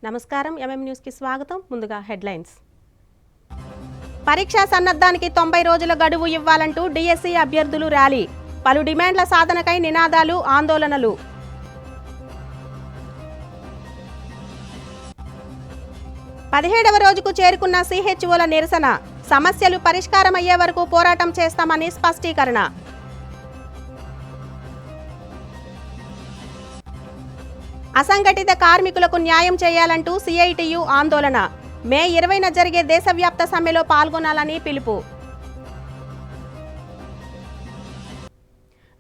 నమస్కారం, ఎంఎం న్యూస్కి స్వాగతం. ముందుగా హెడ్లైన్స్. పరీక్షా సన్నద్ధానికి 90 రోజుల గడువు ఇవ్వాలంటూ డిఎస్సి అభ్యర్థులు ర్యాలీ. పలు డిమాండ్ల సాధనకై నినాదాలు, ఆందోళనలు. పదిహేడవ రోజుకు చేరుకున్న సిహెచ్ఓల నిరసన. సమస్యలు పరిష్కారమయ్యే వరకు పోరాటం చేస్తామని స్పష్టీకరణ. అసంఘటిత కార్మికులకు న్యాయం చేయాలంటూ సిఐటియు ఆందోళన. మే 20న జరిగే దేశవ్యాప్త సమ్మెలో పాల్గొనాలని పిలుపు.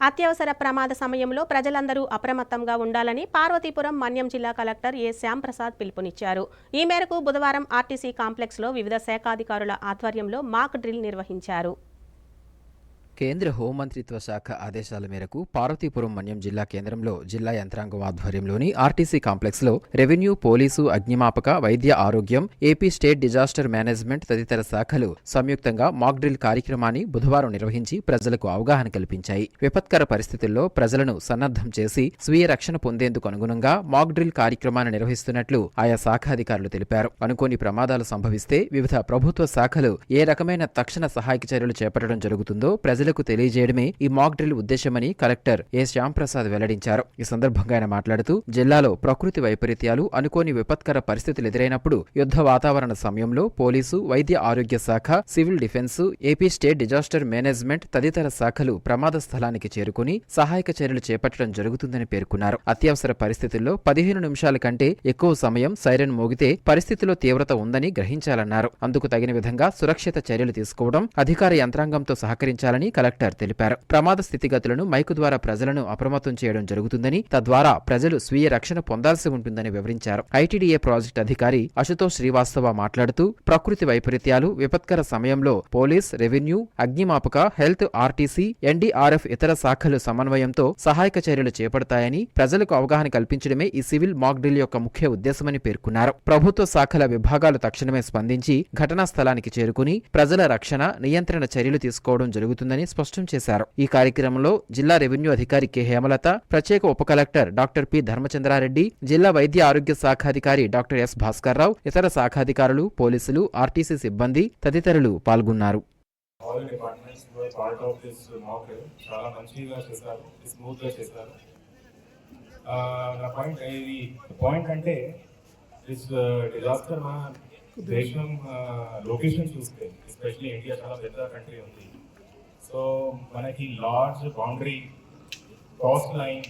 అత్యవసర ప్రమాద సమయంలో ప్రజలందరూ అప్రమత్తంగా ఉండాలని పార్వతీపురం మన్యం జిల్లా కలెక్టర్ ఏ శ్యాంప్రసాద్ పిలుపునిచ్చారు. ఈ మేరకు బుధవారం ఆర్టీసీ కాంప్లెక్స్లో వివిధ శాఖాధికారుల ఆధ్వర్యంలో మాక్ డ్రిల్ నిర్వహించారు. కేంద్ర హోంమంత్రిత్వ శాఖ ఆదేశాల మేరకు పార్వతీపురం మన్యం జిల్లా కేంద్రంలో జిల్లా యంత్రాంగం ఆధ్వర్యంలోని ఆర్టీసీ కాంప్లెక్స్లో రెవెన్యూ, పోలీసు, అగ్నిమాపక, వైద్య ఆరోగ్యం, ఏపీ స్టేట్ డిజాస్టర్ మేనేజ్మెంట్ తదితర శాఖలు సంయుక్తంగా మాక్ డ్రిల్ కార్యక్రమాన్ని బుధవారం నిర్వహించి ప్రజలకు అవగాహన కల్పించాయి. విపత్కర పరిస్థితుల్లో ప్రజలను సన్నద్ధం చేసి స్వీయ రక్షణ పొందేందుకు అనుగుణంగా మాక్ డ్రిల్ కార్యక్రమాన్ని నిర్వహిస్తున్నట్లు ఆయా శాఖాధికారులు తెలిపారు. అనుకోని ప్రమాదాలు సంభవిస్తే వివిధ ప్రభుత్వ శాఖలు ఏ రకమైన తక్షణ సహాయక చర్యలు చేపట్టడం జరుగుతుందో ప్రజలకు తెలియజేయడమే ఈ మాక్ డ్రిల్ ఉద్దేశమని కలెక్టర్ ఏ శ్యాంప్రసాద్ వెల్లడించారు. ఈ సందర్భంగా ఆయన మాట్లాడుతూ జిల్లాలో ప్రకృతి వైపరీత్యాలు, అనుకోని విపత్కర పరిస్థితులు ఎదురైనప్పుడు యుద్ధ వాతావరణ సమయంలో పోలీసు, వైద్య ఆరోగ్య శాఖ, civil defence, AP state disaster management తదితర శాఖలు ప్రమాద స్థలానికి చేరుకుని సహాయక చర్యలు చేపట్టడం జరుగుతుందని పేర్కొన్నారు. అత్యవసర పరిస్థితుల్లో 15 నిమిషాల కంటే ఎక్కువ సమయం సైరన్ మోగితే పరిస్థితిలో తీవ్రత ఉందని గ్రహించాలన్నారు. అందుకు తగిన విధంగా సురక్షిత చర్యలు తీసుకోవడం, అధికార యంత్రాంగంతో సహకరించాలని కలెక్టర్ తెలిపారు. ప్రమాద స్థితిగతులను మైకు ద్వారా ప్రజలను అప్రమత్తం చేయడం జరుగుతుందని, తద్వారా ప్రజలు స్వీయ రక్షణ పొందాల్సి ఉంటుందని వివరించారు. ఐటీడీఏ ప్రాజెక్టు అధికారి అశుతోష్ శ్రీవాస్తవ మాట్లాడుతూ ప్రకృతి వైపరీత్యాలు, విపత్కర సమయంలో పోలీస్, రెవెన్యూ, అగ్నిమాపక, హెల్త్, ఆర్టీసీ, ఎన్డీఆర్ఎఫ్ ఇతర శాఖలు సమన్వయంతో సహాయక చర్యలు చేపడతాయని, ప్రజలకు అవగాహన కల్పించడమే ఈ సివిల్ మాక్ డ్రిల్ యొక్క ముఖ్య ఉద్దేశమని పేర్కొన్నారు. ప్రభుత్వ శాఖల విభాగాలు తక్షణమే స్పందించి ఘటనా స్థలానికి చేరుకుని ప్రజల రక్షణ, నియంత్రణ చర్యలు తీసుకోవడం జరుగుతుందని స్పష్టం చేశారు. ఈ కార్యక్రమంలో జిల్లా రెవెన్యూ అధికారి కె హేమలత, ప్రత్యేక ఉప కలెక్టర్ డాక్టర్ పి ధర్మచంద్రారెడ్డి, జిల్లా వైద్య ఆరోగ్య శాఖాధికారి డాక్టర్ ఎస్ భాస్కర్రావు, ఇతర శాఖాధికారులు, పోలీసులు, ఆర్టీసీ సిబ్బంది తదితరులు పాల్గొన్నారు. దేశం లొకేషన్ చూస్తే ఎస్పెషల్లీ ఇండియా చాలా పెద్ద కంట్రీ ఉంది. సో మనకి లార్జ్ బౌండరీ, కోస్ట్ లైన్,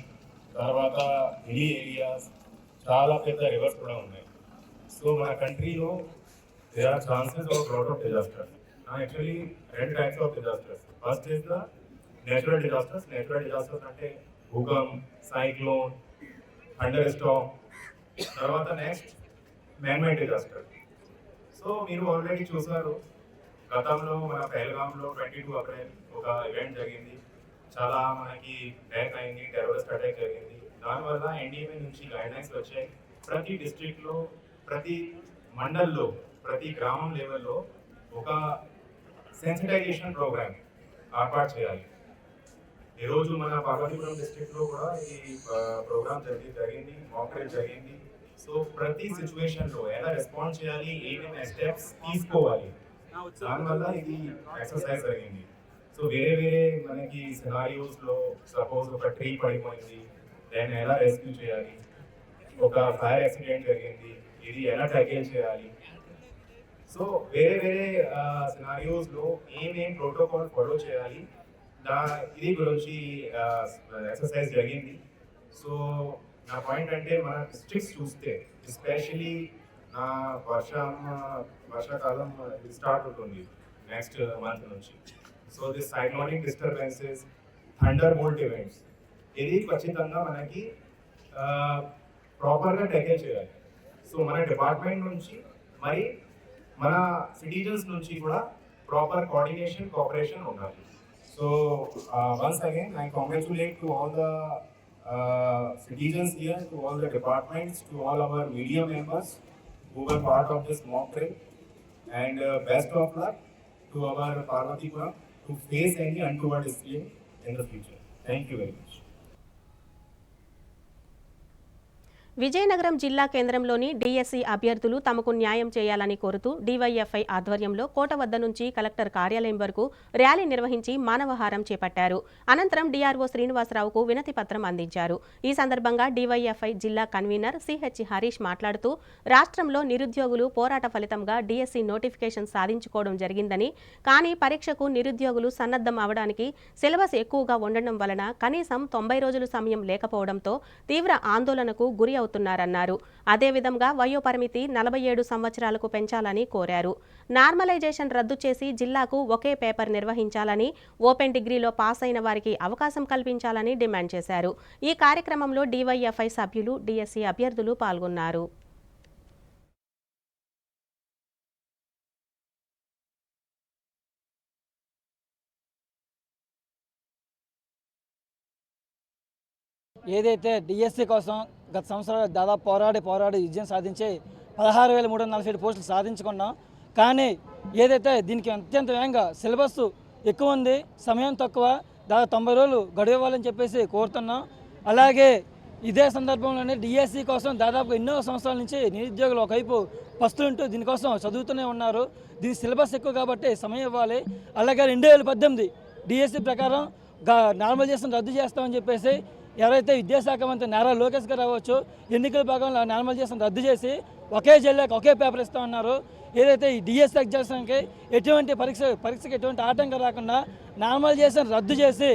తర్వాత హిల్లీ ఏరియాస్, చాలా పెద్ద రివర్స్ కూడా ఉన్నాయి. సో మన కంట్రీలో there are chances of lot of disasters. Actually 2 types of disasters. First is the natural disasters. Natural disasters అంటే భూకంప్, సైక్లోన్, థండర్ స్టార్మ్. తర్వాత నెక్స్ట్ మ్యాన్‌మేడ్ డిజాస్టర్. సో మీరు ఆల్రెడీ చూసారు, గతంలో మన పెహల్గాంలో 22 అప్రిల్ ఒక ఈవెంట్ జరిగింది. చాలా మనకి డెత్ అయింది, టెర్రరిస్ట్ అటాక్ జరిగింది. దానివల్ల ఎన్డీఎంఏ నుంచి గైడ్లైన్స్ వచ్చాయి. ప్రతి డిస్ట్రిక్ట్లో, ప్రతి మండల్లో, ప్రతి గ్రామం లెవెల్లో ఒక సెన్సిటైజేషన్ ప్రోగ్రామ్ ఏర్పాటు చేయాలి. ఈరోజు మన పార్వతీపురం డిస్ట్రిక్ట్లో కూడా ఈ ప్రోగ్రామ్ జరిగింది, మాక్ డ్రిల్ జరిగింది. సో ప్రతి సిచ్యువేషన్లో ఎలా రెస్పాండ్ చేయాలి, ఏమేమి స్టెప్స్ తీసుకోవాలి, దానివల్ల ఇది ఎక్సర్సైజ్ జరిగింది. సో వేరే మనకి సినారియోస్లో సపోజ్ ఒక ట్రీ పడిపోయింది, దాన్ని ఎలా రెస్క్యూ చేయాలి, ఒక ఫైర్ యాక్సిడెంట్ జరిగింది, ఇది ఎలా ట్యాకిల్ చేయాలి. సో వేరే సినారియోస్లో ఏమేం ప్రోటోకాల్ ఫాలో చేయాలి, ఇది గురించి ఎక్సర్సైజ్ జరిగింది. సో నా పాయింట్ అంటే మన డిస్ట్రిక్ట్స్ చూస్తే ఎస్పెషలీ వర్షాకాలం స్టార్ట్ అవుతుంది నెక్స్ట్ మంత్ నుంచి. So this cyclonic disturbances, thunder bolt events, ఇది ఖచ్చితంగా మనకి ప్రాపర్గా ట్యాకిల్ చేయాలి. సో మన డిపార్ట్మెంట్ నుంచి మరి మన సిటిజన్స్ నుంచి కూడా ప్రాపర్ కోఆర్డినేషన్, కోఆపరేషన్ ఉండాలి. So once again I congratulate to all the citizens here, to all the departments, to all our media members who were part of this mock drill, and best of luck to our Parvatipuram to face any untoward incident in the future. Thank you very much. Vizianagaram జిల్లా కేంద్రంలోని DSC అభ్యర్థులు తమకు న్యాయం చేయాలని కోరుతూ DYFI ఆధ్వర్యంలో కోట వద్ద నుంచి కలెక్టర్ కార్యాలయం వరకు ర్యాలీ నిర్వహించి మానవహారం చేపట్టారు. అనంతరం డీఆర్ఓ శ్రీనివాసరావుకు వినతి పత్రం అందించారు. ఈ సందర్భంగా డీవైఎఫ్ఐ జిల్లా కన్వీనర్ సిహెచ్ హరీష్ మాట్లాడుతూ రాష్ట్రంలో నిరుద్యోగులు పోరాట ఫలితంగా డీఎస్సీ నోటిఫికేషన్ సాధించుకోవడం జరిగిందని, కానీ పరీక్షకు నిరుద్యోగులు సన్నద్ధం అవడానికి సిలబస్ ఎక్కువగా ఉండడం వలన కనీసం 90 రోజుల సమయం లేకపోవడంతో తీవ్ర ఆందోళనకు గురి అవుతున్నారన్నారు. అదేవిధంగా వయోపరిమితి 47 సంవత్సరాలకు పెంచాలని కోరారు. నార్మలైజేషన్ రద్దు చేసి జిల్లాకు ఒకే పేపర్ నిర్వహించాలని, ఓపెన్ డిగ్రీలో పాస్ అయిన వారికి అవకాశం కల్పించాలని డిమాండ్ చేశారు. ఈ కార్యక్రమంలో డీవైఎఫ్ఐ సభ్యులు, డీఎస్సీ అభ్యర్థులు పాల్గొన్నారు. ఏదైతే డిఎస్సి కోసం గత సంవత్సరాలు దాదాపు పోరాడి విజయం సాధించి 16,347 పోస్టులు సాధించుకున్నాం. కానీ ఏదైతే దీనికి అత్యంత వేగంగా సిలబస్ ఎక్కువ ఉంది, సమయం తక్కువ, దాదాపు 90 రోజులు గడువు ఇవ్వాలని చెప్పేసి కోరుతున్నాం. అలాగే ఇదే సందర్భంలోనే డిఎస్సి కోసం దాదాపు ఎన్నో సంవత్సరాల నుంచి నిరుద్యోగులు ఒకవైపు పస్తులుంటూ దీనికోసం చదువుతూనే ఉన్నారు. దీని సిలబస్ ఎక్కువ కాబట్టి సమయం ఇవ్వాలి. అలాగే 2018 డిఎస్సి ప్రకారం నార్మలైజేషన్ రద్దు చేస్తామని చెప్పేసి ఎవరైతే విద్యాశాఖ మంత్రి నారా లోకేష్ గారు అవ్వచ్చు, ఎన్నికల భాగంలో నార్మలైజేషన్ రద్దు చేసి ఒకే జిల్లాకు ఒకే పేపర్ ఇస్తామన్నారు. ఏదైతే ఈ డిఎస్సి ఎగ్జామ్స్కి ఎటువంటి పరీక్షకి ఎటువంటి ఆటంకం రాకుండా నార్మలైజేషన్ రద్దు చేసి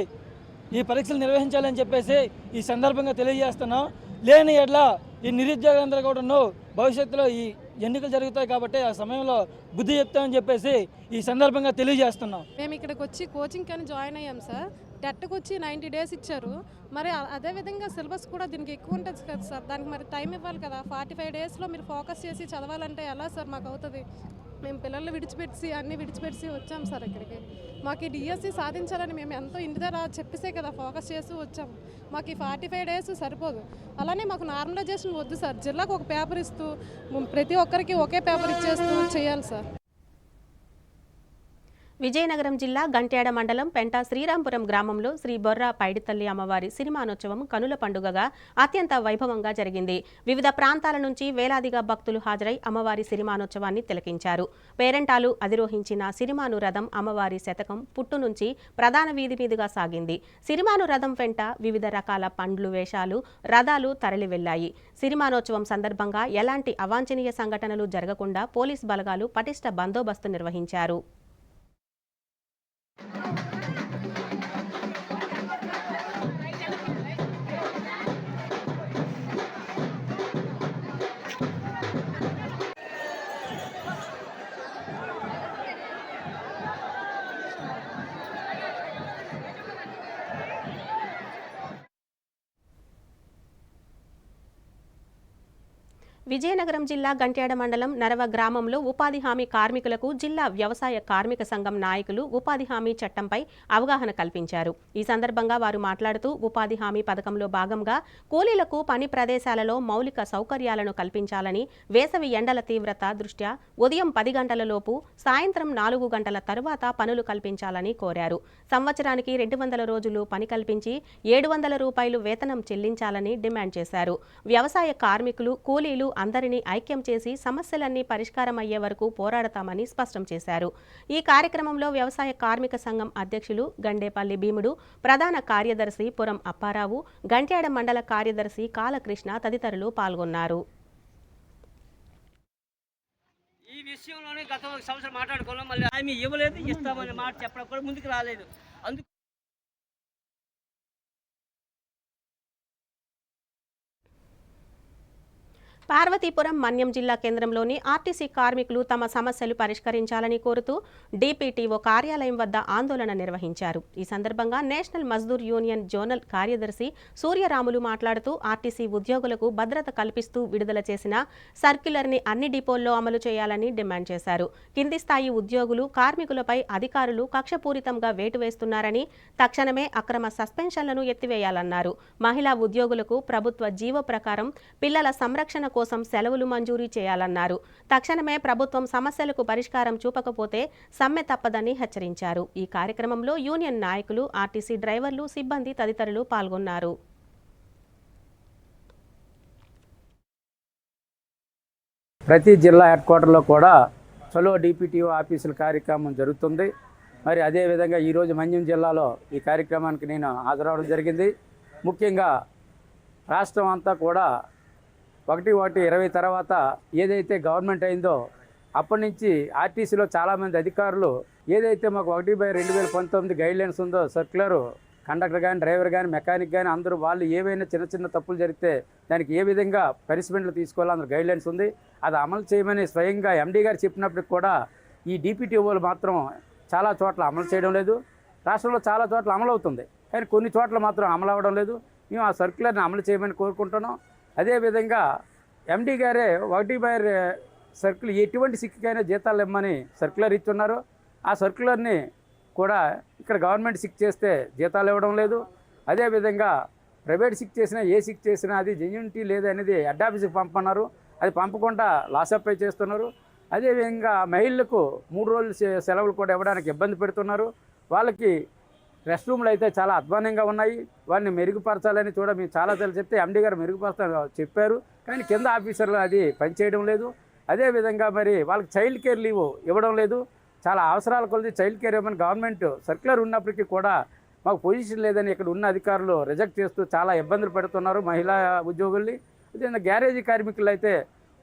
ఈ పరీక్షలు నిర్వహించాలని చెప్పేసి ఈ సందర్భంగా తెలియజేస్తున్నాం. లేని ఎడ్ల ఈ నిరుద్యోగులందరూ కూడా భవిష్యత్తులో ఈ ఎన్నికలు జరుగుతాయి కాబట్టి ఆ సమయంలో బుద్ధి చెప్తామని చెప్పేసి ఈ సందర్భంగా తెలియజేస్తున్నాం. మేము ఇక్కడికి వచ్చి కోచింగ్ కానీ జాయిన్ అయ్యాం సార్. టెట్కి వచ్చి 90 డేస్ ఇచ్చారు. మరి అదేవిధంగా సిలబస్ కూడా దీనికి ఎక్కువ ఉంటుంది కదా సార్. దానికి మరి టైం ఇవ్వాలి కదా. 45 డేస్లో మీరు ఫోకస్ చేసి చదవాలంటే ఎలా సార్ మాకు అవుతుంది? మేము పిల్లల్ని విడిచిపెట్టి వచ్చాం సార్ ఇక్కడికి. మాకు ఈ డిఎస్సి సాధించాలని మేము ఎంతో ఇంటి దగ్గర చెప్పేసే కదా ఫోకస్ చేస్తూ వచ్చాము. మాకు ఈ 45 డేస్ సరిపోదు. అలానే మాకు నార్మలైజేషన్ వద్దు సార్. జిల్లాకు ఒక పేపర్ ఇస్తూ ప్రతి ఒక్కరికి ఒకే పేపర్ ఇచ్చేస్తూ చేయాలి సార్. విజయనగరం జిల్లా గంట్యాడ మండలం పెంట శ్రీరాంపురం గ్రామంలో శ్రీ బొర్రా పైడితల్లి అమ్మవారి సిరిమానోత్సవం కనుల పండుగగా అత్యంత వైభవంగా జరిగింది. వివిధ ప్రాంతాల నుంచి వేలాదిగా భక్తులు హాజరై అమ్మవారి సిరిమానోత్సవాన్ని తిలకించారు. పేరెంటాలు అధిరోహించిన సిరిమాను రథం అమ్మవారి శతకం పుట్టు నుంచి ప్రధాన వీధి మీదుగా సాగింది. సిరిమాను రథం వెంట వివిధ రకాల పండ్లు, వేషాలు, రథాలు తరలి వెళ్లాయి. సిరిమానోత్సవం సందర్భంగా ఎలాంటి అవాంఛనీయ సంఘటనలు జరగకుండా పోలీస్ బలగాలు పటిష్ట బందోబస్తు నిర్వహించారు. విజయనగరం జిల్లా గంట్యాడ మండలం నరవ గ్రామంలో ఉపాధి హామీ కార్మికులకు జిల్లా వ్యవసాయ కార్మిక సంఘం నాయకులు ఉపాధి హామీ చట్టంపై అవగాహన కల్పించారు. ఈ సందర్భంగా వారు మాట్లాడుతూ ఉపాధి హామీ పథకంలో భాగంగా కూలీలకు పని ప్రదేశాలలో మౌలిక సౌకర్యాలను కల్పించాలని, వేసవి ఎండల తీవ్రత దృష్ట్యా ఉదయం 10 గంటలలోపు సాయంత్రం 4 గంటల తరువాత పనులు కల్పించాలని కోరారు. సంవత్సరానికి 200 రోజులు పని కల్పించి 700 రూపాయలు వేతనం చెల్లించాలని డిమాండ్ చేశారు. వ్యవసాయ కార్మికులు, కూలీలు అందరినీ ఐక్యం చేసి సమస్యలన్నీ పరిష్కారం అయ్యే వరకు పోరాడతామని స్పష్టం చేశారు. ఈ కార్యక్రమంలో వ్యవసాయ కార్మిక సంఘం అధ్యక్షులు గండేపల్లి భీముడు, ప్రధాన కార్యదర్శి పురం అప్పారావు, గంట్యాడ మండల కార్యదర్శి కాలకృష్ణ తదితరులు పాల్గొన్నారు. ఈ విషయంలోనే గత సంవత్సరం మాట్లాడుకోవడం మళ్ళీ హామీ ఇవ్వలేదు, ఇస్తామని మాట చెప్పడం కూడా ముందుకు రాలేదు. అందుకు పార్వతీపురం మన్యం జిల్లా కేంద్రంలోని ఆర్టీసీ కార్మికులు తమ సమస్యలు పరిష్కరించాలని కోరుతూ డిపిటిఓ కార్యాలయం వద్ద ఆందోళన నిర్వహించారు. ఈ సందర్భంగా నేషనల్ మజ్దూర్ యూనియన్ జోనల్ కార్యదర్శి సూర్యరాములు మాట్లాడుతూ ఆర్టీసీ ఉద్యోగులకు భద్రత కల్పిస్తూ విడుదల చేసిన సర్క్యులర్ని అన్ని డిపోల్లో అమలు చేయాలని డిమాండ్ చేశారు. కింది స్థాయి ఉద్యోగులు, కార్మికులపై అధికారులు కక్షపూరితంగా వేటు వేస్తున్నారని, తక్షణమే అక్రమ సస్పెన్షన్లను ఎత్తివేయాలన్నారు. మహిళా ఉద్యోగులకు ప్రభుత్వ జీవో ప్రకారం పిల్లల సంరక్షణ కోసం సెలవులు మంజూరీ చేయాలన్నారు. తక్షణమే ప్రభుత్వం సమస్యలకు పరిష్కారం చూపకపోతే సమ్మె తప్పదని హెచ్చరించారు. ఈ కార్యక్రమంలో యూనియన్ నాయకులు, ఆర్టీసీ డ్రైవర్లు, సిబ్బంది తదితరులు పాల్గొన్నారు. ప్రతి జిల్లా హెడ్ క్వార్టర్లో కూడా చలో డిపిటిఓ ఆఫీసుల కార్యక్రమం జరుగుతుంది. మరి అదేవిధంగా ఈరోజు మన్యం జిల్లాలో ఈ కార్యక్రమానికి నేను హాజరవడం జరిగింది. ముఖ్యంగా రాష్ట్రం అంతా కూడా 1/1/20 తర్వాత ఏదైతే గవర్నమెంట్ అయిందో అప్పటి నుంచి ఆర్టీసీలో చాలామంది అధికారులు ఏదైతే మాకు 1/2019 గైడ్లైన్స్ ఉందో సర్క్యులరు కండక్టర్ కానీ డ్రైవర్ కానీ మెకానిక్ కానీ అందరూ వాళ్ళు ఏవైనా చిన్న చిన్న తప్పులు జరిగితే దానికి ఏ విధంగా పనిష్మెంట్లు తీసుకోవాలో అందరూ గైడ్లైన్స్ ఉంది. అది అమలు చేయమని స్వయంగా ఎండీ గారు చెప్పినప్పటికి కూడా ఈ డిపిటిఓలు మాత్రం చాలా చోట్ల అమలు చేయడం లేదు. రాష్ట్రంలో చాలా చోట్ల అమలు అవుతుంది, కానీ కొన్ని చోట్ల మాత్రం అమలు అవ్వడం లేదు. మేము ఆ సర్క్యులర్ని అమలు చేయమని కోరుకుంటున్నాం. అదేవిధంగా ఎండీ గారే 1/20 సర్క్యులర్ ఎటువంటి సిక్కుకైనా జీతాలు ఇవ్వమని సర్క్యులర్ ఇచ్చున్నారు. ఆ సర్క్యులర్ని కూడా ఇక్కడ గవర్నమెంట్ సిక్ చేస్తే జీతాలు ఇవ్వడం లేదు. అదేవిధంగా ప్రైవేట్ సిక్ చేసినా ఏ సిక్ చేసినా అది జెన్యూనిటీ లేదనేది హెడ్ ఆఫీస్కి పంపన్నారు. అది పంపకుండా లాసప్పై చేస్తున్నారు. అదేవిధంగా మహిళలకు 3 రోజులు సెలవులు కూడా ఇవ్వడానికి ఇబ్బంది పెడుతున్నారు. వాళ్ళకి రెస్ట్ రూమ్లు అయితే చాలా అధ్వానంగా ఉన్నాయి. వాటిని మెరుగుపరచాలని మేము చాలాసార్లు చెప్తే ఎండీ గారు మెరుగుపరచాలని చెప్పారు, కానీ కింద ఆఫీసర్లు అది పనిచేయడం లేదు. అదేవిధంగా మరి వాళ్ళకి చైల్డ్ కేర్ లీవ్ ఇవ్వడం లేదు. చాలా అవసరాల కొలది చైల్డ్ కేర్ ఇవ్వమని గవర్నమెంట్ సర్క్యులర్ ఉన్నప్పటికీ కూడా మాకు పొజిషన్ లేదని ఇక్కడ ఉన్న అధికారులు రిజెక్ట్ చేస్తూ చాలా ఇబ్బందులు పెడుతున్నారు మహిళా ఉద్యోగుల్ని. అదే గ్యారేజీ కార్మికులు అయితే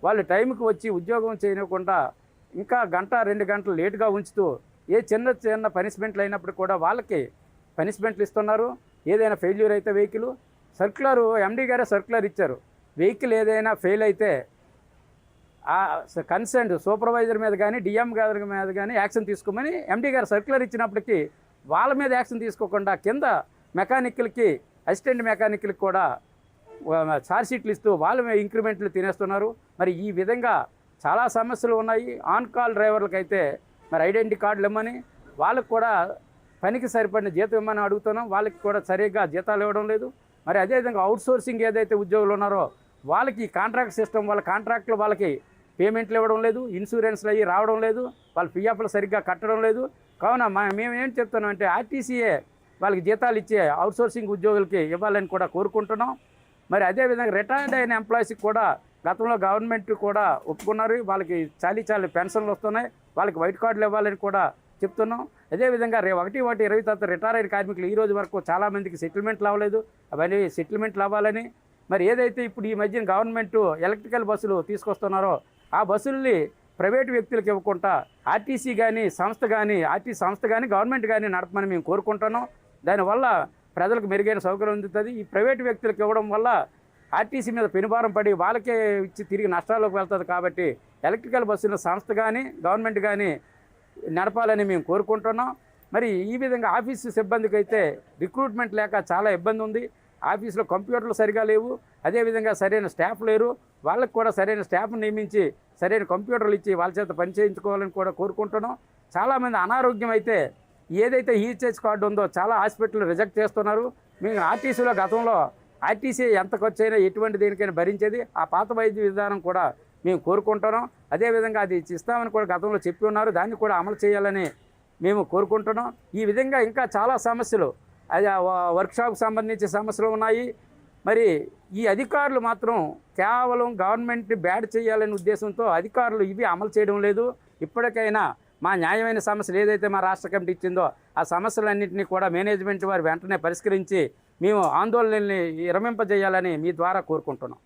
వాళ్ళు టైంకి వచ్చి ఉద్యోగం చేయకుండా ఇంకా 1-2 గంటలు లేటుగా ఉంచుతూ ఏ చిన్న పనిష్మెంట్లు అయినప్పుడు కూడా వాళ్ళకి పనిష్మెంట్లు ఇస్తున్నారు. ఏదైనా ఫెయిల్యూర్ అయితే వెహికల్ సర్క్యులరు ఎండీ గారే సర్క్యులర్ ఇచ్చారు. వెహికల్ ఏదైనా ఫెయిల్ అయితే ఆ కన్సర్న్ సూపర్వైజర్ మీద కానీ డిఎం గారి మీద కానీ యాక్షన్ తీసుకోమని ఎండీ గారు సర్క్యులర్ ఇచ్చినప్పటికీ వాళ్ళ మీద యాక్షన్ తీసుకోకుండా కింద మెకానిక్లకి అసిస్టెంట్ మెకానిక్లకి కూడా ఛార్జ్షీట్లు ఇస్తూ వాళ్ళ ఇంక్రిమెంట్లు తినేస్తున్నారు. మరి ఈ విధంగా చాలా సమస్యలు ఉన్నాయి. ఆన్ కాల్ డ్రైవర్లకు అయితే మరి ఐడెంటిటీ కార్డులు ఇవ్వమని వాళ్ళకు కూడా పనికి సరిపడిన జీతం ఇవ్వమని అడుగుతున్నాం. వాళ్ళకి కూడా సరిగ్గా జీతాలు ఇవ్వడం లేదు. మరి అదేవిధంగా అవుట్సోర్సింగ్ ఏదైతే ఉద్యోగులు ఉన్నారో వాళ్ళకి కాంట్రాక్ట్ సిస్టమ్ వాళ్ళ కాంట్రాక్ట్లు వాళ్ళకి పేమెంట్లు ఇవ్వడం లేదు, ఇన్సూరెన్స్లు అయ్యి రావడం లేదు, వాళ్ళ పిఎఫ్లు సరిగ్గా కట్టడం లేదు. కావున మేము ఏం చెప్తున్నాం అంటే ఆర్టీసీఏ వాళ్ళకి జీతాలు ఇచ్చే అవుట్సోర్సింగ్ ఉద్యోగులకి ఇవ్వాలని కూడా కోరుకుంటున్నాం. మరి అదేవిధంగా రిటైర్డ్ అయిన ఎంప్లాయీస్కి కూడా గతంలో గవర్నమెంట్ కూడా ఒప్పుకున్నారు. వాళ్ళకి చాలీ పెన్షన్లు వస్తున్నాయి, వాళ్ళకి వైట్ కార్డులు ఇవ్వాలని కూడా చెప్తున్నాం. అదేవిధంగా 1/1/20 తర్వాత రిటైర్ అయిన కార్మికులు ఈ రోజు వరకు చాలామందికి సెటిల్మెంట్లు అవ్వలేదు. అవన్నీ సెటిల్మెంట్లు అవ్వాలని మరి ఏదైతే ఇప్పుడు ఈ మధ్యన గవర్నమెంట్ ఎలక్ట్రికల్ బస్సులు తీసుకొస్తున్నారో ఆ బస్సుల్ని ప్రైవేటు వ్యక్తులకు ఇవ్వకుండా ఆర్టీసీ సంస్థ కానీ గవర్నమెంట్ కానీ నడపమని మేము కోరుకుంటున్నాం. దానివల్ల ప్రజలకు మెరుగైన సౌకర్యం అందుతుంది. ఈ ప్రైవేటు వ్యక్తులకు ఇవ్వడం వల్ల ఆర్టీసీ మీద పెనుభారం పడి వాళ్ళకే ఇచ్చి తిరిగి నష్టాల్లోకి వెళ్తుంది. కాబట్టి ఎలక్ట్రికల్ బస్సుల సంస్థ కానీ గవర్నమెంట్ కానీ నడపాలని మేము కోరుకుంటున్నాం. మరి ఈ విధంగా ఆఫీసు సిబ్బందికి అయితే రిక్రూట్మెంట్ లేక చాలా ఇబ్బంది ఉంది. ఆఫీసులో కంప్యూటర్లు సరిగా లేవు, అదేవిధంగా సరైన స్టాఫ్ లేరు. వాళ్ళకు కూడా సరైన స్టాఫ్ను నియమించి సరైన కంప్యూటర్లు ఇచ్చి వాళ్ళ చేత పని చేయించుకోవాలని కూడా కోరుకుంటున్నాం. చాలామంది అనారోగ్యం అయితే ఏదైతే హీచేజ్ కార్డు ఉందో చాలా హాస్పిటల్ రిజెక్ట్ చేస్తున్నారు. మేము ఆర్టీసీలో గతంలో ఆర్టీసీ ఎంత ఖర్చు అయినా ఎటువంటి దేనికైనా భరించేది. ఆ పాత వైద్య విధానం కూడా మేము కోరుకుంటున్నాం. అదేవిధంగా అది ఇస్తామని కూడా గతంలో చెప్పి ఉన్నారు, దాన్ని కూడా అమలు చేయాలని మేము కోరుకుంటున్నాం. ఈ విధంగా ఇంకా చాలా సమస్యలు అది వర్క్షాప్కి సంబంధించి సమస్యలు ఉన్నాయి. మరి ఈ అధికారులు మాత్రం కేవలం గవర్నమెంట్ బ్యాడ్ చేయాలనే ఉద్దేశంతో అధికారులు ఇవి అమలు చేయడం లేదు. ఇప్పటికైనా మా న్యాయమైన సమస్యలు ఏదైతే మా రాష్ట్ర కమిటీ ఇచ్చిందో ఆ సమస్యలన్నింటినీ కూడా మేనేజ్మెంట్ వారు వెంటనే పరిష్కరించి మేము ఆందోళనల్ని విరమింపజేయాలని మీ ద్వారా కోరుకుంటున్నాం.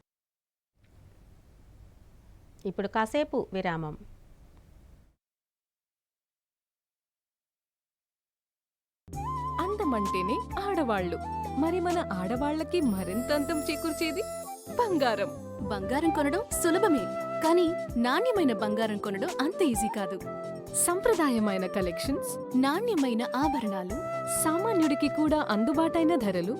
ఇప్పుడు కాసేపు విరామం. అందమంటేనే ఆడవాళ్ళు, మరి మన ఆడవాళ్ళకి మరింత అందం చేకూర్చేది బంగారం. బంగారం కొనడం సులభమే, కానీ నాణ్యమైన బంగారం కొనడం అంత ఈజీ కాదు. సంప్రదాయమైన కలెక్షన్స్, నాణ్యమైన ఆభరణాలు, సామాన్యుడికి కూడా అందుబాటైన ధరలు,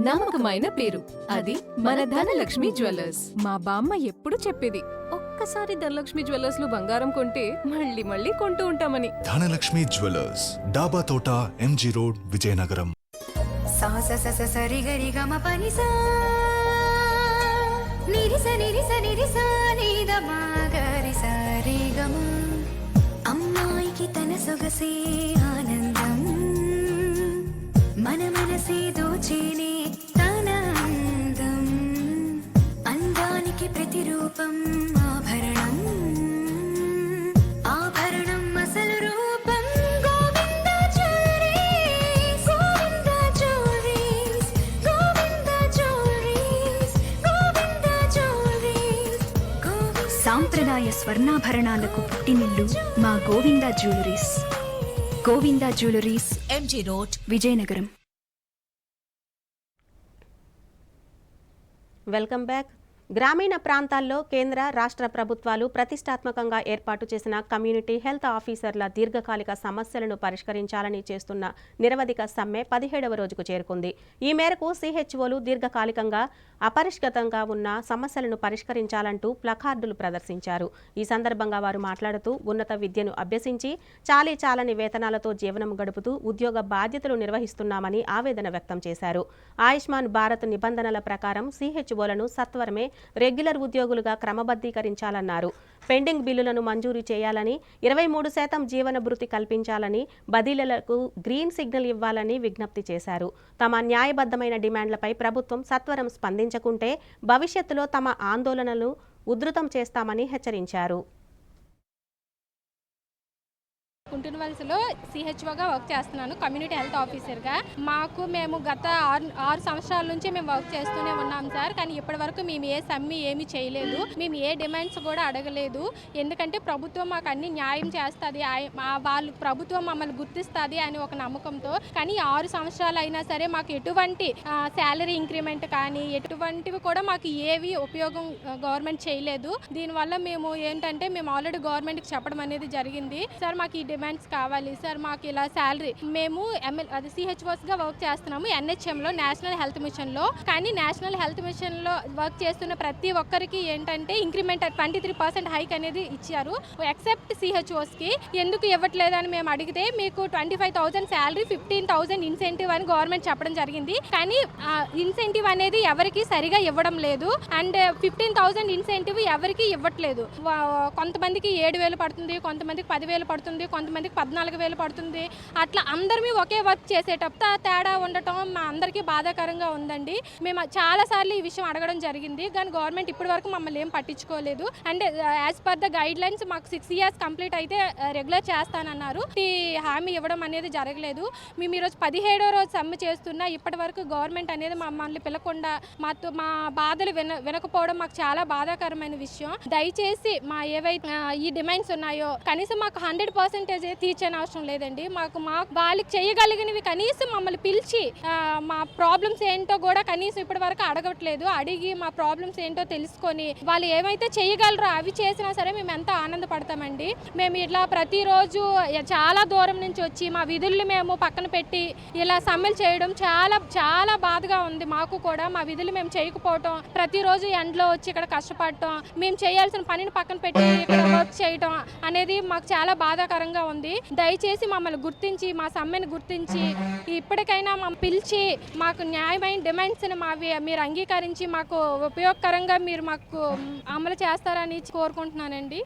నమ్మకమైన పేరు, అది మన ధనలక్ష్మి జ్యువెలర్స్. మా బామ్మ ఎప్పుడు చెప్పేది, ఒక్కసారి ధనలక్ష్మి జ్యువెలర్స్ లో బంగారం కొంటే మళ్ళీ మళ్ళీ కొంటూ ఉంటామని. ధనలక్ష్మి జ్యువెలర్స్, డాబా తోట, ఎంజీ రోడ్, విజయనగరం. అమ్మాయికి తన సొగసే ఆనందం, మన మనసే దోచేనే తన అందం, అందానికి ప్రతిరూపం ఆభరణం. సాంప్రదాయ స్వర్ణాభరణాలకు పుట్టినిల్లు మా Govinda jewelleries. Govinda jewelleries, MG road, Vizianagaram. Welcome back. గ్రామీణ ప్రాంతాల్లో కేంద్ర రాష్ట్ర ప్రభుత్వాలు ప్రతిష్టాత్మకంగా ఏర్పాటు చేసిన కమ్యూనిటీ హెల్త్ ఆఫీసర్ల దీర్ఘకాలిక సమస్యలను పరిష్కరించాలని చేస్తున్న నిరవధిక సమ్మె 17వ రోజుకు చేరుకుంది. ఈ మేరకు సిహెచ్ఓలు దీర్ఘకాలికంగా అపరిష్కృతంగా ఉన్న సమస్యలను పరిష్కరించాలంటూ ప్లకార్డులు ప్రదర్శించారు. ఈ సందర్భంగా వారు మాట్లాడుతూ ఉన్నత విద్యను అభ్యసించి చాలని వేతనాలతో జీవనం గడుపుతూ ఉద్యోగ బాధ్యతలు నిర్వహిస్తున్నామని ఆవేదన వ్యక్తం చేశారు. ఆయుష్మాన్ భారత్ నిబంధనల ప్రకారం సిహెచ్ఓలను సత్వరమే రెగ్యులర్ ఉద్యోగులుగా క్రమబద్ధీకరించాలన్నారు. పెండింగ్ బిల్లులను మంజూరు చేయాలని, 23% జీవన భృతి కల్పించాలని, బదిలీలకు గ్రీన్ సిగ్నల్ ఇవ్వాలని విజ్ఞప్తి చేశారు. తమ న్యాయబద్ధమైన డిమాండ్లపై ప్రభుత్వం సత్వరం స్పందించకుంటే భవిష్యత్తులో తమ ఆందోళనలు ఉధృతం చేస్తామని హెచ్చరించారు. కుంటునవలసలో సిహెచ్ఓగా వర్క్ చేస్తున్నాను, కమ్యూనిటీ హెల్త్ ఆఫీసర్గా. మేము గత 6 సంవత్సరాల నుంచి మేము వర్క్ చేస్తూనే ఉన్నాం సార్. కానీ ఇప్పటి వరకు మేము ఏ సమ్మె ఏమీ చేయలేదు, మేము ఏ డిమాండ్స్ కూడా అడగలేదు. ఎందుకంటే ప్రభుత్వం మాకు అన్ని న్యాయం చేస్తుంది, వాళ్ళు ప్రభుత్వం మమ్మల్ని గుర్తిస్తుంది అని ఒక నమ్మకంతో. కానీ 6 సంవత్సరాలు అయినా సరే మాకు ఎటువంటి శాలరీ ఇంక్రిమెంట్ కానీ ఎటువంటివి కూడా మాకు ఏవి ఉపయోగం గవర్నమెంట్ చేయలేదు. దీనివల్ల మేము ఏంటంటే మేము ఆల్రెడీ గవర్నమెంట్కి చెప్పడం అనేది జరిగింది. సార్ మాకు ఈ డిమాండ్స్ కావాలి సార్, మాకు ఇలా శాలరీ. మేము సిహెచ్ఓస్గా వర్క్ చేస్తున్నాము NHMలో, నేషనల్ హెల్త్ మిషన్లో. కానీ నేషనల్ హెల్త్ మిషన్లో వర్క్ చేస్తున్న ప్రతి ఒక్కరికి ఏంటంటే ఇంక్రిమెంట్ 23% హైక్ అనేది ఇచ్చారు, ఎక్సెప్ట్ సిహెచ్ఓస్కి. ఎందుకు ఇవ్వట్లేదని మేము అడిగితే మీకు 25,000 శాలరీ, 15,000 ఇన్సెంటివ్ అని గవర్నమెంట్ చెప్పడం జరిగింది. కానీ ఇన్సెంటివ్ అనేది ఎవరికి సరిగా ఇవ్వడం లేదు. అండ్ 15,000 ఇన్సెంటివ్ ఎవరికి ఇవ్వట్లేదు. కొంతమందికి 7,000 పడుతుంది, కొంతమందికి 10,000 పడుతుంది, కొంతమందికి 14,000 పడుతుంది. అట్లా అందరినీ ఒకే వర్క్ చేసేటప్పుడు తేడా ఉండటం మా అందరికీ బాధాకరంగా ఉందండి. మేము చాలాసార్లు ఈ విషయం అడగడం జరిగింది, కానీ గవర్నమెంట్ ఇప్పటి వరకు మమ్మల్ని ఏం పట్టించుకోలేదు. And as per the guide lines మాకు 6 ఇయర్స్ కంప్లీట్ అయితే రెగ్యులర్ చేస్తానన్నారు. ఈ హామీ ఇవ్వడం అనేది జరగలేదు. మేము ఈరోజు 17వ రోజు సమ్మె చేస్తున్నా ఇప్పటి వరకు గవర్నమెంట్ అనేది మమ్మల్ని పిలకుండా మా బాధలు వినకపోవడం మాకు చాలా బాధాకరమైన విషయం. దయచేసి మా ఏవైతే ఈ డిమాండ్స్ ఉన్నాయో కనీసం మాకు 100% తీర్చని అవసరం లేదండి. మాకు వాళ్ళకి చేయగలిగినవి కనీసం మమ్మల్ని పిలిచి మా ప్రాబ్లమ్స్ ఏంటో కూడా కనీసం ఇప్పటి వరకు అడగట్లేదు. అడిగి మా ప్రాబ్లమ్స్ ఏంటో తెలుసుకొని వాళ్ళు ఏమైతే చేయగలరో అవి చేసినా సరే మేము ఎంతో ఆనందపడతామండి. మేము ఇట్లా ప్రతిరోజు చాలా దూరం నుంచి వచ్చి మా విధుల్ని మేము పక్కన పెట్టి ఇలా సమ్మెలు చేయడం చాలా చాలా బాధగా ఉంది. మాకు కూడా మా విధులు మేము చేయకపోవటం, ప్రతిరోజు ఎండలో వచ్చి ఇక్కడ కష్టపడటం, మేము చేయాల్సిన పనిని పక్కన పెట్టి ఇక్కడ వర్క్ చేయటం అనేది మాకు చాలా బాధాకరంగా ఉంది. దయచేసి మమ్మల్ని గుర్తించి మా సమ్మెను గుర్తించి ఇప్పటికైనా మమ్మల్ని పిలిచి మాకు న్యాయమైన డిమాండ్స్ని మీరు అంగీకరించి మాకు ఉపయోగకరంగా మీరు మాకు అమలు చేస్తారని కోరుకుంటున్నానండి.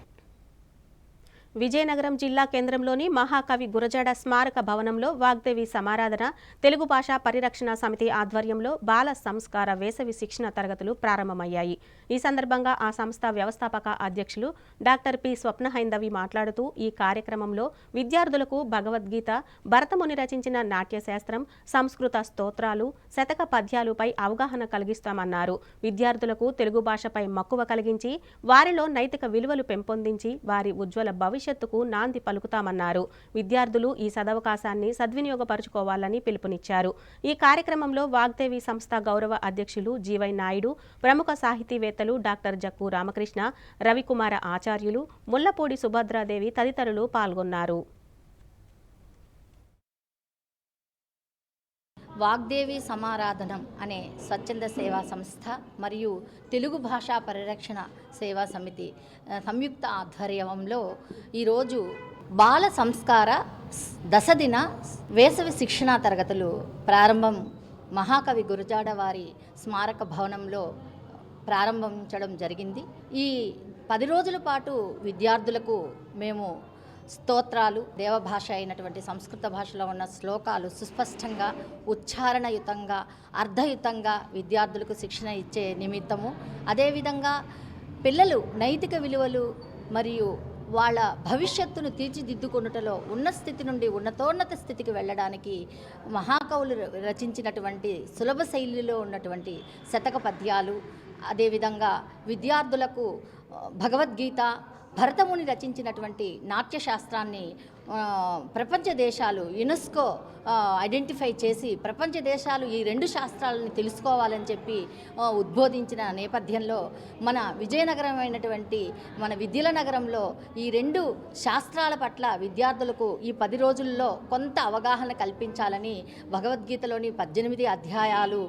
విజయనగరం జిల్లా కేంద్రంలోని మహాకవి గురజాడ స్మారక భవనంలో వాగ్దేవి సమారాధన, తెలుగు భాషా పరిరక్షణ సమితి ఆధ్వర్యంలో బాల సంస్కార వేసవి శిక్షణ తరగతులు ప్రారంభమయ్యాయి. ఈ సందర్భంగా ఆ సంస్థ వ్యవస్థాపక అధ్యక్షులు డాక్టర్ పి స్వప్నహైందవి మాట్లాడుతూ ఈ కార్యక్రమంలో విద్యార్థులకు భగవద్గీత, భరతముని రచించిన నాట్యశాస్త్రం, సంస్కృత స్తోత్రాలు, శతక పద్యాలుపై అవగాహన కలిగిస్తామన్నారు. విద్యార్థులకు తెలుగు భాషపై మక్కువ కలిగించి వారిలో నైతిక విలువలు పెంపొందించి వారి ఉజ్వల భవిష్యత్తుకు నాంది పలుకుతామన్నారు. విద్యార్థులు ఈ సదవకాశాన్ని సద్వినియోగపరుచుకోవాలని పిలుపునిచ్చారు. ఈ కార్యక్రమంలో వాగ్దేవి సంస్థ గౌరవ అధ్యక్షులు జీవై నాయుడు, ప్రముఖ సాహితీవేత్తలు డాక్టర్ జక్కు రామకృష్ణ, రవికుమార ఆచార్యులు, ముల్లపూడి సుభద్రాదేవి తదితరులు పాల్గొన్నారు. వాగ్దేవి సమారాధనం అనే స్వచ్ఛంద సేవా సంస్థ మరియు తెలుగు భాషా పరిరక్షణ సేవా సమితి సంయుక్త ఆధ్వర్యంలో ఈరోజు బాల సంస్కార దశదిన వేసవి శిక్షణా తరగతులు ప్రారంభం మహాకవి గురజాడ వారి స్మారక భవనంలో ప్రారంభించడం జరిగింది. ఈ 10 రోజుల పాటు విద్యార్థులకు మేము స్తోత్రాలు, దేవభాష అయినటువంటి సంస్కృత భాషలో ఉన్న శ్లోకాలు సుస్పష్టంగా, ఉచ్చారణయుతంగా, అర్థయుతంగా విద్యార్థులకు శిక్షణ ఇచ్చే నిమిత్తము, అదేవిధంగా పిల్లలు నైతిక విలువలు మరియు వాళ్ళ భవిష్యత్తును తీర్చిదిద్దుకొనుటలో ఉన్న స్థితి నుండి ఉన్నతోన్నత స్థితికి వెళ్ళడానికి మహాకవులు రచించినటువంటి సులభ శైలిలో ఉన్నటువంటి శతక పద్యాలు, అదేవిధంగా విద్యార్థులకు భగవద్గీత, భరతముని రచించినటువంటి నాట్యశాస్త్రాన్ని ప్రపంచ దేశాలు యునెస్కో ఐడెంటిఫై చేసి ప్రపంచ దేశాలు ఈ రెండు శాస్త్రాలను తెలుసుకోవాలని చెప్పి ఉద్బోధించిన నేపథ్యంలో మన విజయనగరమైనటువంటి మన విద్యల నగరంలో ఈ రెండు శాస్త్రాల పట్ల విద్యార్థులకు ఈ 10 రోజుల్లో కొంత అవగాహన కల్పించాలని భగవద్గీతలోని 18 అధ్యాయాలు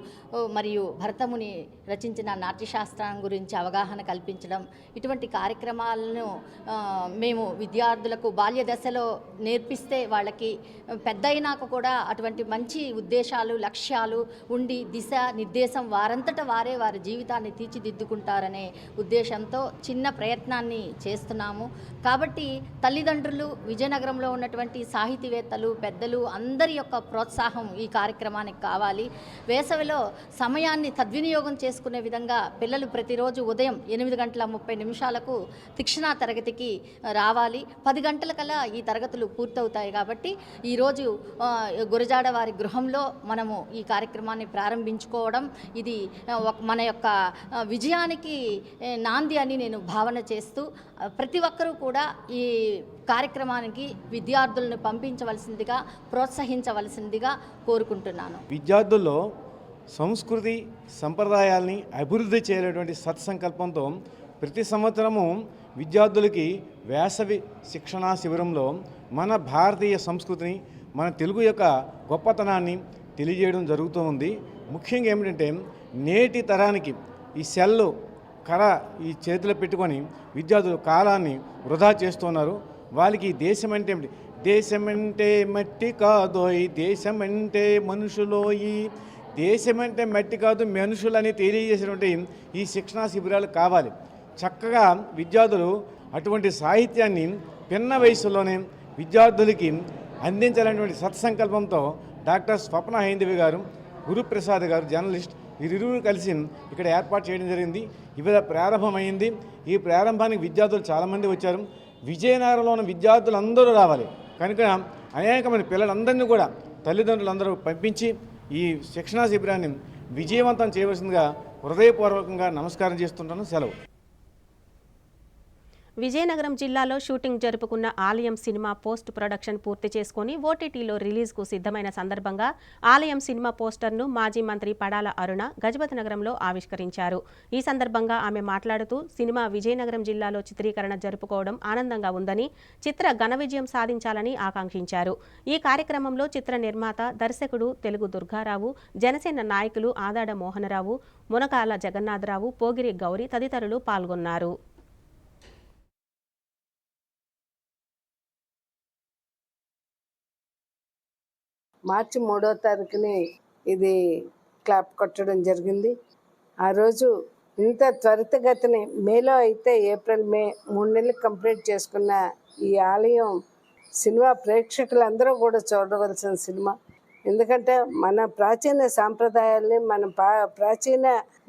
మరియు భరతముని రచించిన నాట్యశాస్త్రం గురించి అవగాహన కల్పించడం, ఇటువంటి కార్యక్రమాలను మేము విద్యార్థులకు బాల్య దశలో నేర్పిస్తే వాళ్ళకి పెద్దయినాక కూడా అటువంటి మంచి ఉద్దేశాలు, లక్ష్యాలు ఉండి దిశ నిర్దేశం వారంతటా వారే వారి జీవితాన్ని తీర్చిదిద్దుకుంటారనే ఉద్దేశంతో చిన్న ప్రయత్నాన్ని చేస్తున్నాము. కాబట్టి తల్లిదండ్రులు, విజయనగరంలో ఉన్నటువంటి సాహితీవేత్తలు, పెద్దలు అందరి యొక్క ప్రోత్సాహం ఈ కార్యక్రమానికి కావాలి. వేసవిలో సమయాన్ని సద్వినియోగం చేసుకునే విధంగా పిల్లలు ప్రతిరోజు ఉదయం 8:30 శిక్షణా తరగతికి రావాలి. 10 గంటలకల్లా ఈ తరగతులు పూర్తవుతాయి. కాబట్టి ఈరోజు గురజాడ వారి గృహంలో మనము ఈ కార్యక్రమాన్ని ప్రారంభించుకోవడం ఇది మన యొక్క విజయానికి నాంది అని నేను భావన చేస్తూ ప్రతి ఒక్కరూ కూడా ఈ కార్యక్రమానికి విద్యార్థులను పంపించవలసిందిగా, ప్రోత్సహించవలసిందిగా కోరుకుంటున్నాను. విద్యార్థుల్లో సంస్కృతి సంప్రదాయాల్ని అభివృద్ధి చేయలేటువంటి సత్సంకల్పంతో ప్రతి సంవత్సరము విద్యార్థులకి వేసవి శిక్షణా శిబిరంలో మన భారతీయ సంస్కృతిని, మన తెలుగు యొక్క గొప్పతనాన్ని తెలియజేయడం జరుగుతూ ఉంది. ముఖ్యంగా ఏమిటంటే నేటి తరానికి ఈ సెల్లు కర ఈ చేతిలో పెట్టుకొని విద్యార్థులు కాలాన్ని వృధా చేస్తున్నారు. వాళ్ళకి దేశం అంటే ఏమిటి, దేశమంటే మట్టి కాదోయ్, దేశమంటే మనుషులోయి, దేశమంటే మట్టి కాదు మనుషులని తెలియజేసినటువంటి ఈ శిక్షణా శిబిరాలు కావాలి. చక్కగా విద్యార్థులు అటువంటి సాహిత్యాన్ని పిన్న వయసులోనే విద్యార్థులకి అందించాలనేటువంటి సత్సంకల్పంతో డాక్టర్ స్వప్న హైందవి గారు, గురుప్రసాద్ గారు జర్నలిస్ట్ వీరిరువురు కలిసి ఇక్కడ ఏర్పాటు చేయడం జరిగింది. ఇవాళ ప్రారంభమైంది. ఈ ప్రారంభానికి విద్యార్థులు చాలామంది వచ్చారు. విజయనగరంలో ఉన్న విద్యార్థులు అందరూ రావాలి. కనుక అనేకమంది పిల్లలందరినీ కూడా తల్లిదండ్రులందరూ పంపించి ఈ శిక్షణా శిబిరాన్ని విజయవంతం చేయవలసిందిగా హృదయపూర్వకంగా నమస్కారం చేస్తుంటాను. సెలవు. విజయనగరం జిల్లాలో షూటింగ్ జరుపుకున్న ఆలయం సినిమా పోస్ట్ ప్రొడక్షన్ పూర్తి చేసుకుని ఓటీటీలో రిలీజ్కు సిద్ధమైన సందర్భంగా ఆలయం సినిమా పోస్టర్ను మాజీ మంత్రి పడాల అరుణ గజపతి నగరంలో ఆవిష్కరించారు. ఈ సందర్భంగా ఆమె మాట్లాడుతూ సినిమా విజయనగరం జిల్లాలో చిత్రీకరణ జరుపుకోవడం ఆనందంగా ఉందని, చిత్ర ఘన విజయం సాధించాలని ఆకాంక్షించారు. ఈ కార్యక్రమంలో చిత్ర నిర్మాత, దర్శకుడు తెలుగు దుర్గారావు, జనసేన నాయకులు ఆదాడ మోహనరావు, మునకాల జగన్నాథరావు, పోగిరి గౌరి తదితరులు పాల్గొన్నారు. మార్చి 3వ తారీఖుని ఇది క్లాప్ కొట్టడం జరిగింది. ఆ రోజు ఇంత త్వరితగతిని మేలో అయితే ఏప్రిల్ మే 3 నెలలు కంప్లీట్ చేసుకున్న ఈ ఆలయం సినిమా ప్రేక్షకులందరూ కూడా చూడవలసిన సినిమా. ఎందుకంటే మన ప్రాచీన సాంప్రదాయాల్ని, మన ప్రాచీన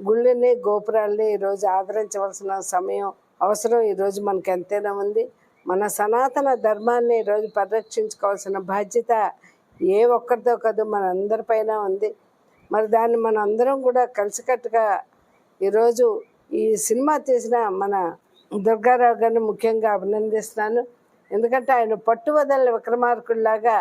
గుళ్ళని, గోపురాలని ఈరోజు ఆదరించవలసిన సమయం, అవసరం ఈరోజు మనకు ఎంతైనా ఉంది. మన సనాతన ధర్మాన్ని ఈరోజు పరిరక్షించుకోవాల్సిన బాధ్యత ఏ ఒక్కరితో కాదు మన అందరిపైన ఉంది. మరి దాన్ని మన అందరం కూడా కలిసికట్టుగా ఈరోజు ఈ సినిమా తీసిన మన దుర్గారావు గారిని ముఖ్యంగా అభినందిస్తున్నాను. ఎందుకంటే ఆయన పట్టువదలని విక్రమార్కుల్లాగా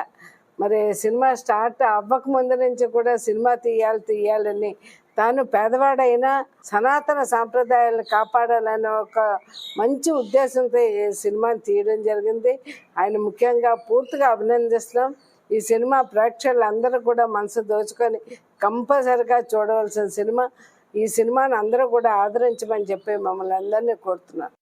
మరి సినిమా స్టార్ట్ అవ్వక ముందు నుంచి కూడా సినిమా తీయాలని తాను పేదవాడైనా సనాతన సాంప్రదాయాలను కాపాడాలనే ఒక మంచి ఉద్దేశంతో ఈ సినిమాని తీయడం జరిగింది. ఆయన ముఖ్యంగా పూర్తిగా అభినందిస్తున్నాం. ఈ సినిమా ప్రేక్షకులందరూ కూడా మనసు దోచుకొని కంపల్సరిగా చూడవలసిన సినిమా. ఈ సినిమాని అందరూ కూడా ఆదరించమని చెప్పి మమ్మల్ని అందరినీ కోరుతున్నాను.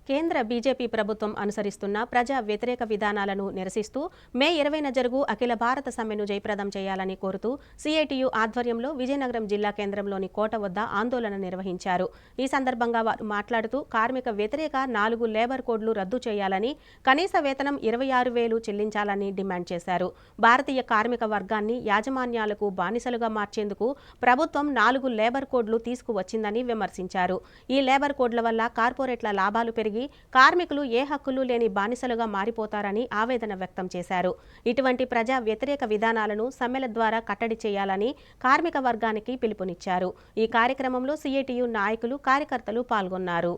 కేంద్ర బీజేపీ ప్రభుత్వం అనుసరిస్తున్న ప్రజా వ్యతిరేక విధానాలను నిరసిస్తూ మే 20న జరుగు అఖిల భారత సమ్మెను జయప్రదం చేయాలని కోరుతూ సిఐటియు ఆధ్వర్యంలో విజయనగరం జిల్లా కేంద్రంలోని కోట వద్ద ఆందోళన నిర్వహించారు. ఈ సందర్భంగా వారు మాట్లాడుతూ కార్మిక వ్యతిరేక 4 లేబర్ కోడ్లు రద్దు చేయాలని, కనీస వేతనం 26,000 చెల్లించాలని డిమాండ్ చేశారు. భారతీయ కార్మిక వర్గాన్ని యాజమాన్యాలకు బానిసలుగా మార్చేందుకు ప్రభుత్వం 4 లేబర్ కోడ్లు తీసుకువచ్చిందని విమర్శించారు. ఈ లేబర్ కోడ్ల వల్ల కార్పొరేట్ల లాభాలు పెరిగి పెరిగి కార్మికులు ఏ హక్కులు లేని బానిసలుగా మారిపోతారని ఆవేదన వ్యక్తం చేశారు. ఇటువంటి ప్రజా వ్యతిరేక విధానాలను సమ్మెల ద్వారా కట్టడి చేయాలని కార్మిక వర్గానికి పిలుపునిచ్చారు. ఈ కార్యక్రమంలో సిఐటియు నాయకులు, కార్యకర్తలు పాల్గొన్నారు.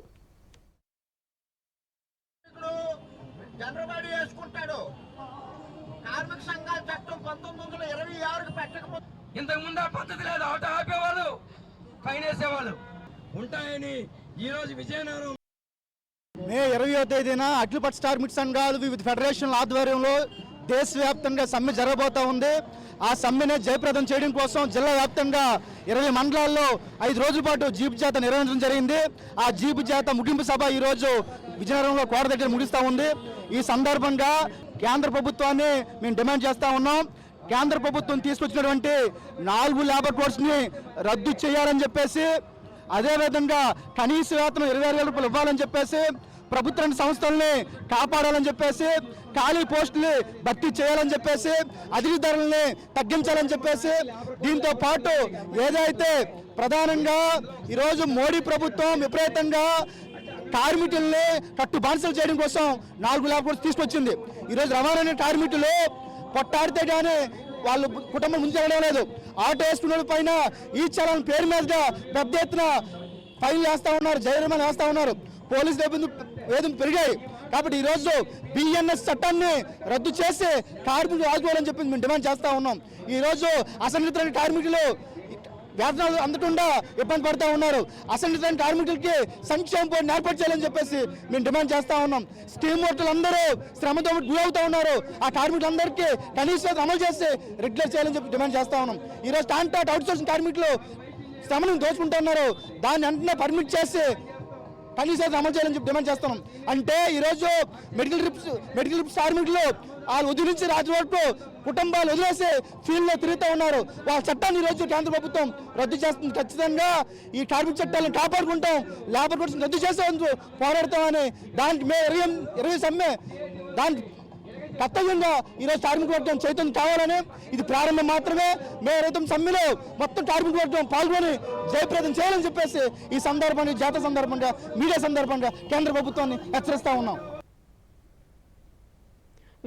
ఇంతకుముందు ఆ పద్ధతి లేదు. ఆటో ఆపేవాళ్ళు, ఫైన్ వేసేవాళ్ళు ఉంటాయని ఈరోజు విజయనగరం మే 20వ తేదీన అఖిలపక్ష కార్మిక సంఘాలు వివిధ ఫెడరేషన్ల ఆధ్వర్యంలో దేశవ్యాప్తంగా సమ్మె జరగబోతా ఉంది. ఆ సమ్మెని జయప్రదం చేయడం కోసం జిల్లా వ్యాప్తంగా 20 మండలాల్లో 5 రోజుల పాటు జీపు జాత నిర్వహించడం జరిగింది. ఆ జీపు జాత ముగింపు సభ ఈరోజు విజయనగరంలో కోట దగ్గర ముగిస్తూ ఉంది. ఈ సందర్భంగా కేంద్ర ప్రభుత్వాన్ని మేము డిమాండ్ చేస్తూ ఉన్నాం. కేంద్ర ప్రభుత్వం తీసుకొచ్చినటువంటి 4 లేబర్ కోడ్స్ని రద్దు చేయాలని చెప్పేసి, అదేవిధంగా కనీస వేతనం 26,000 రూపాయలు ఇవ్వాలని చెప్పేసి, ప్రభుత్వ సంస్థల్ని కాపాడాలని చెప్పేసి, ఖాళీ పోస్టులు భర్తీ చేయాలని చెప్పేసి, అధిక ధరల్ని తగ్గించాలని చెప్పేసి, దీంతో పాటు ఏదైతే ప్రధానంగా ఈరోజు మోడీ ప్రభుత్వం విపరీతంగా కార్మికుల్ని కట్టు బానిసలు చేయడం కోసం 4 లేబర్ కోడ్స్ తీసుకొచ్చింది. ఈరోజు రవాణా కార్మికులు కొట్టాడితే కానీ వాళ్ళు కుటుంబం ముంచెళ్ళడం లేదు. ఆటో వేసుకున్న పైన ఈ చలాన్ పేరు మీదుగా పెద్ద ఎత్తున ఫైన్లు వేస్తూ ఉన్నారు, జరిమానా వేస్తూ ఉన్నారు. పోలీసు వేధింపులు పెరిగాయి. కాబట్టి ఈరోజు బిఎన్ఎస్ చట్టాన్ని రద్దు చేసి కార్మికులు ఆదుకోవాలని చెప్పి మేము డిమాండ్ చేస్తూ ఉన్నాం. ఈరోజు అసంఘటిత కార్మికులు వేతనాలు అందకుండా ఇబ్బంది పడుతూ ఉన్నారు. అసంఘటిత కార్మికులకి సంక్షేమ బోర్డు ఏర్పాటు చేయాలని చెప్పేసి మేము డిమాండ్ చేస్తూ ఉన్నాం. స్కీమ్ వర్కర్లు అందరూ శ్రమతో గురవుతూ ఉన్నారు. ఆ కార్మికులందరికీ కనీసం అమలు చేసి రెగ్యులర్ చేయాలని చెప్పి డిమాండ్ చేస్తూ ఉన్నాం. ఈరోజు కాంట్రాక్ట్ అవుట్సోర్సింగ్ కార్మికులు శ్రమను దోచుకుంటూ ఉన్నారు. దాన్ని వెంటనే పర్మిట్ చేసి కనీసం అమలు చేయాలని చెప్పి డిమాండ్ చేస్తున్నాం. అంటే ఈరోజు మెడికల్ రిప్స్ కార్మికులు వాళ్ళు ఉదయం నుంచి రాత్రి వరకు కుటుంబాలు వదిలేసి ఫీల్డ్లో తిరుగుతూ ఉన్నారు. వాళ్ళ చట్టాన్ని ఈరోజు కేంద్ర ప్రభుత్వం రద్దు చేస్తుంది. ఖచ్చితంగా ఈ కార్మిక చట్టాలను కాపాడుకుంటాం, లేబర్ కోడ్స్ రద్దు చేసేందుకు పోరాడతామని దానికి మే 20 సమ్మె దానికి కర్తవ్యంగా ఈరోజు కార్మిక వర్గం చైతన్యం కావాలని, ఇది ప్రారంభం మాత్రమే. మే 20 సమ్మెలో మొత్తం కార్మిక వర్గం పాల్గొని జయప్రదం చేయాలని చెప్పేసి ఈ సందర్భంగా, జాతర సందర్భంగా, మీడియా సందర్భంగా కేంద్ర ప్రభుత్వాన్ని హెచ్చరిస్తూ ఉన్నాం.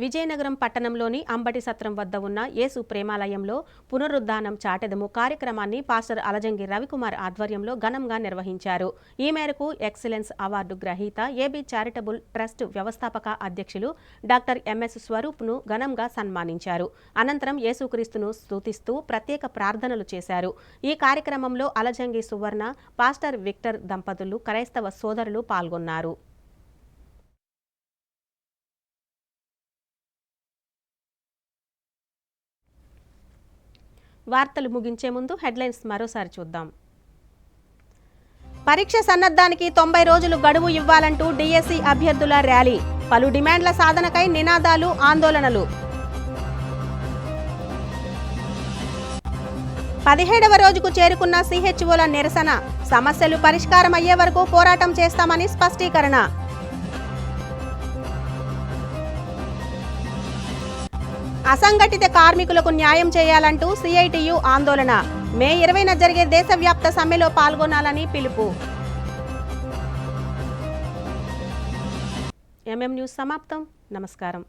విజయనగరం పట్టణంలోని అంబటి సత్రం వద్ద ఉన్న యేసు ప్రేమాలయంలో పునరుద్ధానం చాటెదము కార్యక్రమాన్ని పాస్టర్ అలజంగి రవికుమార్ ఆధ్వర్యంలో ఘనంగా నిర్వహించారు. ఈ మేరకు ఎక్సలెన్స్ అవార్డు గ్రహీత ఏబీ చారిటబుల్ ట్రస్ట్ వ్యవస్థాపక అధ్యక్షులు డాక్టర్ ఎంఎస్ స్వరూప్ను ఘనంగా సన్మానించారు. అనంతరం యేసుక్రీస్తును స్తుతిస్తూ ప్రత్యేక ప్రార్థనలు చేశారు. ఈ కార్యక్రమంలో అలజంగి సువర్ణ, పాస్టర్ విక్టర్ దంపతులు, క్రైస్తవ సోదరులు పాల్గొన్నారు. వార్తలు ముగించే ముందు హెడ్లైన్స్ మరోసారి చూద్దాం. పరీక్ష సన్నద్ధానికి 90 రోజులు గడువు ఇవ్వాలంటూ డిఎస్సి అభ్యర్థుల ర్యాలీ. పలు డిమాండ్ల సాధనకై నినాదాలు, ఆందోళనలు. 17వ రోజుకు చేరుకున్న సిహెచ్ఓల నిరసన. సమస్యలు పరిష్కారం అయ్యే వరకు పోరాటం చేస్తామని స్పష్టీకరణ. అసంఘటిత కార్మికులకు న్యాయం చేయాలంటూ సిఐటియు ఆందోళన. మే 20న జరిగే దేశవ్యాప్త సమ్మెలో పాల్గొనాలని పిలుపు. ఎంఎం న్యూస్ సమాప్తం. నమస్కారం.